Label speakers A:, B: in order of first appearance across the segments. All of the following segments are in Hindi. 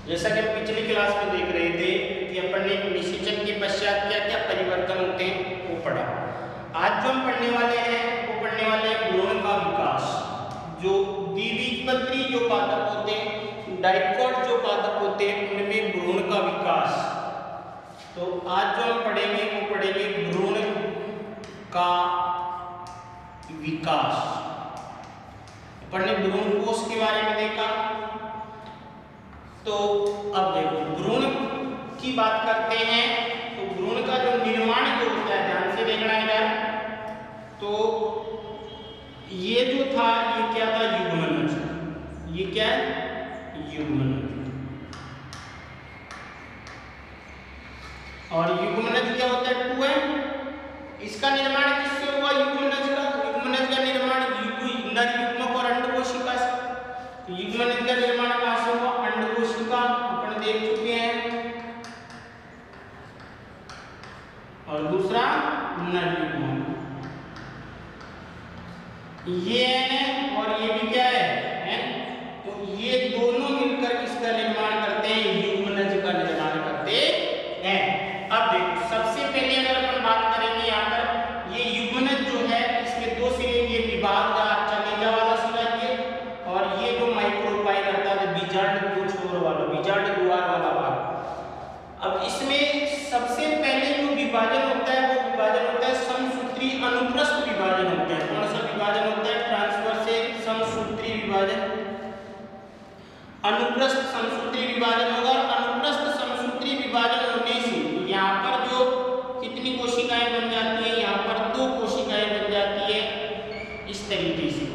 A: जैसा कि हम पिछली क्लास में देख रहे थे कि अपन ने निषेचन के पश्चात क्या क्या परिवर्तन होते हैं वो पढ़ा। आज जो हम पढ़ने वाले हैं वो पढ़ने वाले हैं भ्रूण का विकास। जो द्विबीजपत्री जो पादप होते हैं, डाइकॉट जो पादप होते हैं, उनमें भ्रूण का विकास। तो आज जो हम पढ़ेंगे वो पढ़ेंगे भ्रूण का विकास। अपन ने भ्रूण कोश के बारे में देखा। तो अब देखो भ्रूण की बात करते हैं तो भ्रूण का जो निर्माण जो होता है, ध्यान से देखना इधर। तो ये जो था ये क्या था, युग्मनज। ये क्या है, युग्मनज। और युग्मनज क्या होता है, 2 इसका निर्माण किससे हुआ, युग्मनज का। युग्मनज का निर्माण नर युग्मक और अंडकोशिका से। तो युग्मनज का निर्माण कहां से हुआ, अंडकोशिका, अपन देख चुके हैं। और दूसरा नर युग्मक, ये है और ये भी क्या है, तो ये दोनों मिलकर किसका निर्माण करते हैं, युग्मनज का निर्माण करते हैं। अब देखो सबसे पहले अगर अपन बात करेंगे यहाँ पर, ये युग्मनज जो है इसके 2 सिरे, ये विभाग चलेजा वाला सिरा ये, और ये जो माइक्रोपाइल रहता है बीजांड छोर वाला, बीजांड द्वार वाला भाग। अब इसमें सबसे पहले जो विभाजन होता है वो विभाजन होता है समसूत्री अनुप्रस्थ विभाजन होता है। कौन सा विभाजन होता है, ट्रांसवर्स समसूत्री विभाजन। अनुप्रस्थ समसूत्री विभाजन होगा। और अनुप्रस्थ समसूत्री विभाजन होने से यहाँ पर जो कितनी कोशिकाएं बन जाती है, यहाँ पर 2 कोशिकाएं बन जाती है इस तरीके से।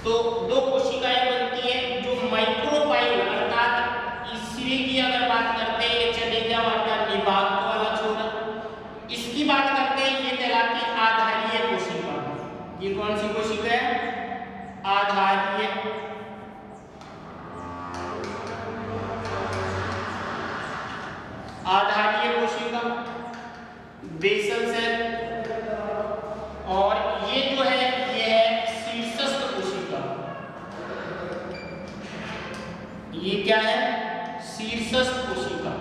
A: तो 2 कोशिकाएं बनती है जो माइक्रोपाइल अर्थात इस सिरे की अगर बात करते हैं, ये चलेजा वाला निभाग वाला छोर, इसकी बात करते हैं, ये कहलाती है आधारीय कोशिका। ये कौन सी कोशिका है, आधारीय। आधारीय कोशिका, बेसल सेल। और ये जो है ये है शीर्षस्थ कोशिका। ये क्या है, शीर्षस्थ कोशिका।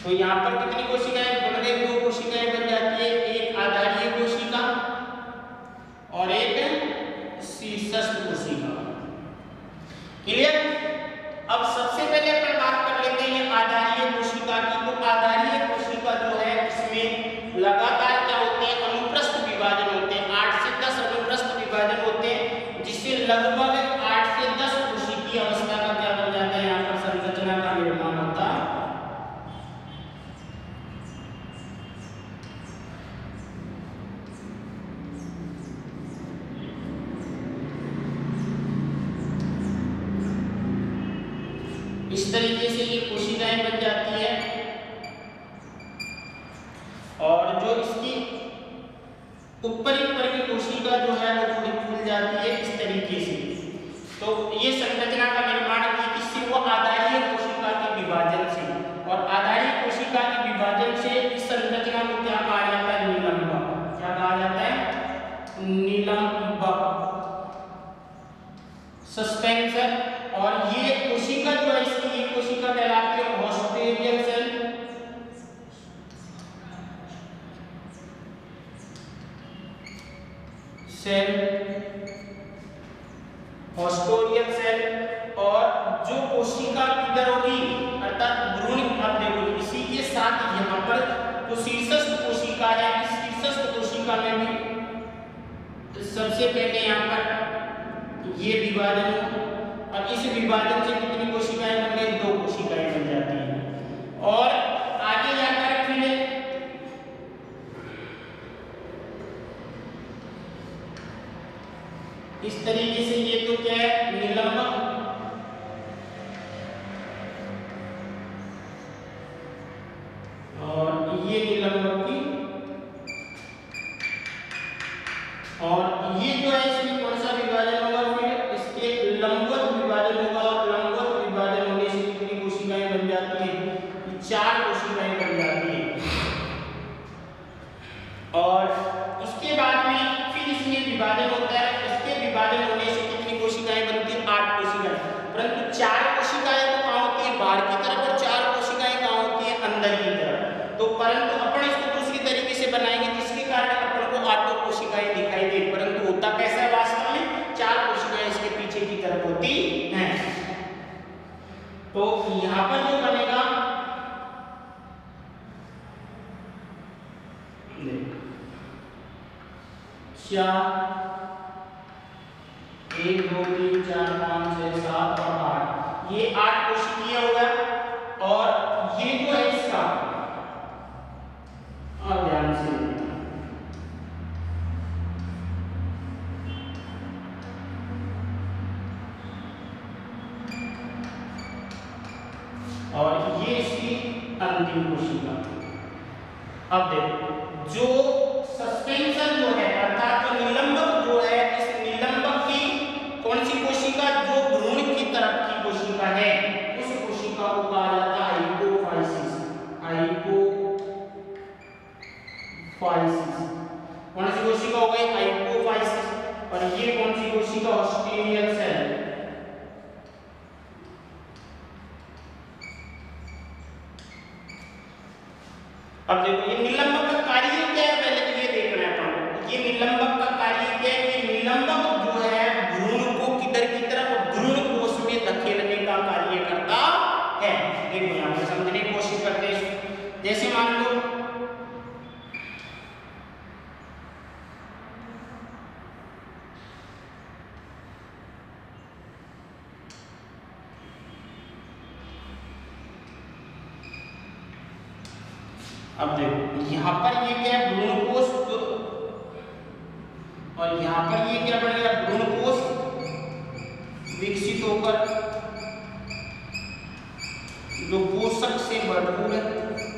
A: तो यहाँ पर कितनी कोशिकाएं बन गई, 2 कोशिकाएं बन जाती है, एक आधारीय कोशिका और एक शीर्षस्थ कोशिका। क्लियर। अब सबसे पहले अपन बात कर लेते हैं आधारीय कोशिका की। तो आधारीय कोशिका जो है इसमें लगातार क्या होते हैं, अनुप्रस्थ विभाजन होते हैं। 8 से 10 अनुप्रस्थ विभाजन होते हैं, जिससे लगभग 8 से 10 कोशिकीय अवस्था का क्या बन जाता है, यहाँ पर संरचना का निर्माण होता है। इस तरीके से ये कोशिकाएं बन जाती है। और जो इसकी ऊपरी की कोशिका जो है वो थोड़ी फूल जाती है इस तरीके से। तो ये संरचना का निर्माण किससे हुआ, आधारीय कोशिका के विभाजन से। और आधारीय कोशिका के विभाजन से इस संरचना को क्या कहा जाता है, निलंबक। क्या कहा जाता है, निलंबक, सस्पेंशन। और ये कोशिका जो है इसकी, ये कोशिका कहलाती है हॉस्टेरियल सेल। हॉस्टेरियल सेल। और जो कोशिका किधर होगी, अर्थात भ्रूण, अब देखो इसी के साथ यहाँ पर जो शीर्षस्थ कोशिका है, इस शीर्षस्थ कोशिका में भी सबसे पहले यहाँ पर ये विभाजन, और इस विभाजन से कितनी कोशिकाएं बन गई, 2 कोशिकाएं बन जाती हैं। और आगे जाकर फिर इस तरीके से ये तो क्या है, निलंबक। और ये निलंबक की, और ये जो है इसमें कौन सा विभाजन होगा, फिर इसके लंबवत विभाजन होगा। और लंबवत विभाजन होने से कितनी कोशिकाएं बन जाती है, 4 कोशिकाएं बन जाती है। और इसके बाद में फिर इसमें विभाजन होता है। इसके विभाजन होने से कितनी कोशिकाएं बनती है, 8 यहां पर जो बनेगा, चार, 1 2 3 4 5 6 7 और 8, ये 8 कोशिकीय होगा। और ये जो है इसका, और ध्यान से और ये इसकी अंतिम कोशिका। अब देखो, जो सस्पेंशन जो है अर्थात जो निलंबक जो है, इस निलंबक की कौन सी कोशिका, जो भ्रूण की तरफ की कोशिका है, उस कोशिका को कहा जाता है हाइपोफाइसिस। हाइपोफाइसिस कौन सी कोशिका हो गई, हाइपोफाइसिस। और ये कौन सी कोशिका, ऑस्ट्रेलियल सेल। अब देखो ये निलंबक का कार्य क्या है, पहले तो ये देखना है अपन। ये निलंबक का कार्य क्या है, ये निलंबक जो है भ्रूण को किधर की तरफ, भ्रूण कोश में धकेलने का कार्य करता है। देखो यहाँ पे समझने की कोशिश करते हैं। जैसे मान लो अब देखो यहाँ पर ये क्या है, भ्रूणकोश, और यहाँ पर ये क्या बनेगा, भ्रूणकोश विकसित होकर जो पोषक से भरपूर है।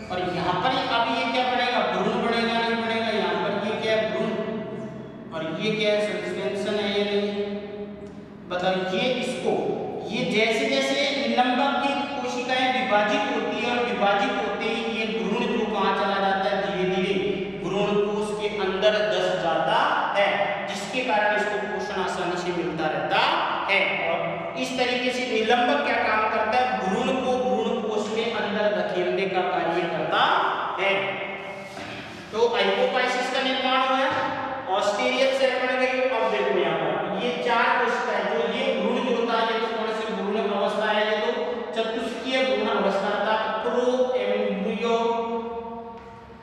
A: और यहाँ पर अब ये क्या बनेगा, भ्रूण बनेगा, नहीं बनेगा। यहाँ पर ये क्या है, भ्रूण, और ये क्या है, सस्पेंशन है या नहीं, बताओ। ये इसको, ये जैसे जैसे निलंबक की कोशिकाएं विभाजित होती है और विभाजित होते ही ये भ्रूण जो कहाँ चला जाता है, धीरे धीरे भ्रूणकोश के अंदर धस जाता है, जिसके कारण इसको पोषण आसानी से मिलता रहता है। और इस तरीके से निलंबक क्या काम करता है, भ्रूण को भ्रूणकोश के अंदर धकेलने का कार्य करता है। तो हाइपोफाइसिस का निर्माण हुआ, ऑस्ट्रेलियल सेल बन गई। अब देखो यहाँ पर ये 4 कोशिकाएं, जो ये भ्रूण जो होता है, ये तो कौन सी भ्रूण अवस्था है, ये तो चतुष्कीय भ्रूण अवस्था था, प्रो एम्ब्रियो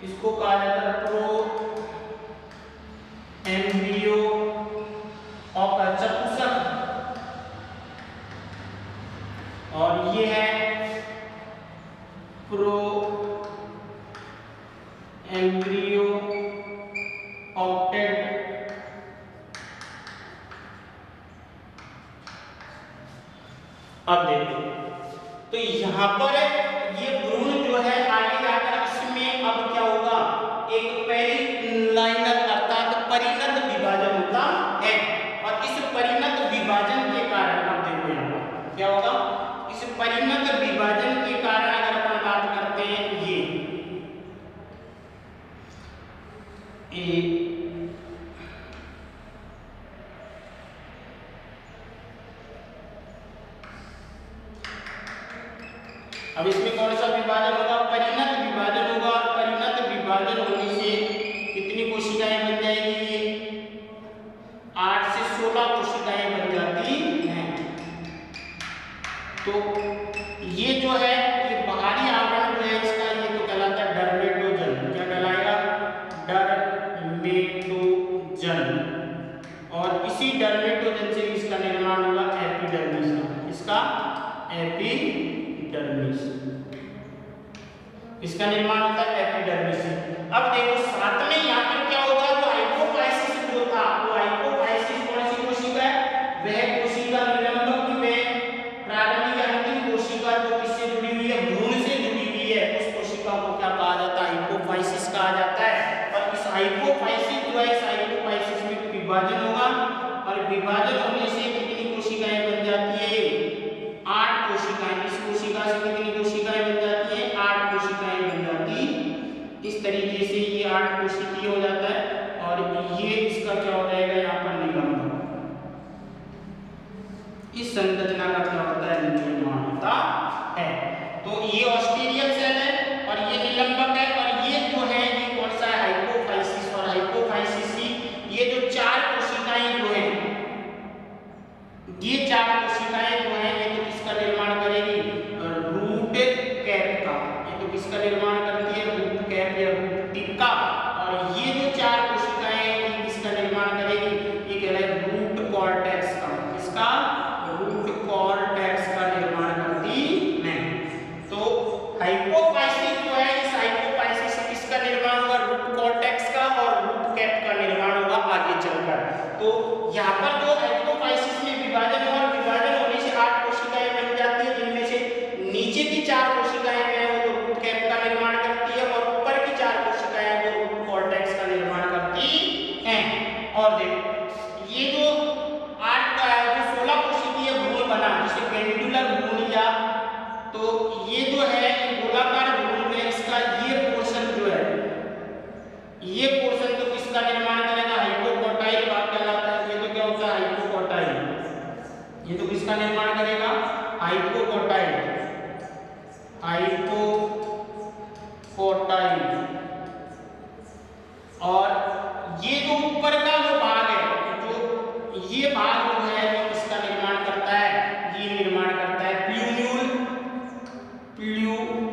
A: इसको कहा जाता है, प्रो एम्ब्रियो और चतुष्क। और ये है प्रो एम्ब्रियो ऑक्टेट। अब देखो तो यहाँ पर ये भ्रूण जो है आगे जाकर इसमें अब क्या होगा, एक पेरिनाइनल अर्थात परिणत विभाजन होता है। और इस परिणत विभाजन के कारण, अब देखो यहाँ पर क्या होगा, इस परिणत विभाजन के कारण अगर अपन बात करते हैं, ये अब इसमें कौन सा विभाजन होगा, परिणत विभाजन होगा। परिणत विभाजन होने से कितनी कोशिकाएं बन जाएगी, 8 से 16 कोशिकाएं बन जाती हैं। तो ये जो है, ये बाहरी आवरण जो है इसका, ये तो कहलाता है डर्मेटोजन। क्या कहलाएगा, डर्मेटोजन। और इसी डर्मेटोजन से इसका निर्माण होगा एपिडर्मिस। इसका एपिडर्मिस, इसका निर्माण होता है एपिडर्मिस से। अब देखो साथ में यहाँ पर क्या होगा, जो हाइपोफाइसिस जो था, वो हाइपोफाइसिस कौन सी कोशिका है, वह कोशिका निलंबक में प्रारंभिक अंतिम कोशिका जो किससे जुड़ी हुई है, भ्रूण से जुड़ी हुई है, उस कोशिका को क्या कहा जाता है, हाइपोफाइसिस कहा जाता है। और इस हाइपोफाइसिस जो है, इस हाइपोफाइसिस में विभाजन होगा, और विभाजन होने से कितनी कोशिकाएं बन जाती है, 8 कोशिकाएं। इस कोशिका से कितनी कोशिकाएं बन जाती है, 8 कोशिकाएं बन जाती। इस तरीके से ये 8 कोशिकीय हो जाता है। और ये इसका क्या हो जाएगा, यहाँ पर निलंबक। इस संरचना का क्या होता है, निर्माण होता है। तो ये ऑस्ट्रेलियल सेल है और ये निलंबक है। और ये जो है, ये कौन सा है, हाइपोफाइसिस। और हाइपोफाइसिस की ये जो 4 कोशिकाएं जो है, ये 4 कोशिकाएं जो है, ये तो किसका निर्माण करेगी, रूट हाइपोकोटाइल, ये तो किसका निर्माण करेगा? Hypocotyl, hypocotyl. और ये जो ऊपर का जो भाग है, जो ये भाग जो है वो किसका निर्माण करता है? ये निर्माण करता है प्लूम्यूल, प्लूम्यूल,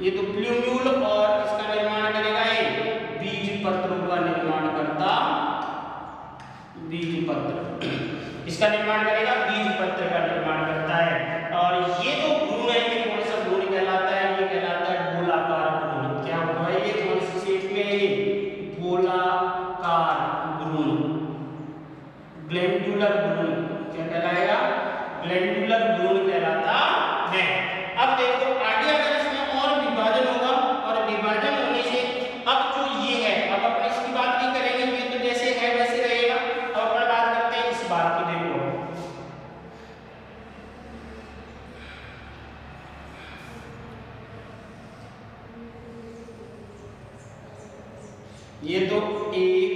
A: ये तो प्लूम्यूल। और इसका निर्माण करेगा ये बीज पत्रों का निर्माण करता, बीज पत्र, इसका निर्माण करेगा, बीज पत्र का निर्माण करता है। और ये जो भ्रूण है ये कौन सा भ्रूण कहलाता है? ये कहलाता है गोलाकार भ्रूण। क्या हुआ है? ये कौन सी शेप में है? गोलाकार भ्रूण, ग्लैंडुलर भ्रूण। क्या कहलाएगा? ग्लैंडुलर भ्रूण कहलाता है। अब देखो आगे अगर इसमें और विभाजन होगा, और विभाजन होने से अब जो ये है, अब अपन इसकी बात नहीं करेंगे, ये तो जैसे है वैसे रहेगा। अब अपन बात करते हैं इस बात की। देखो ये तो 1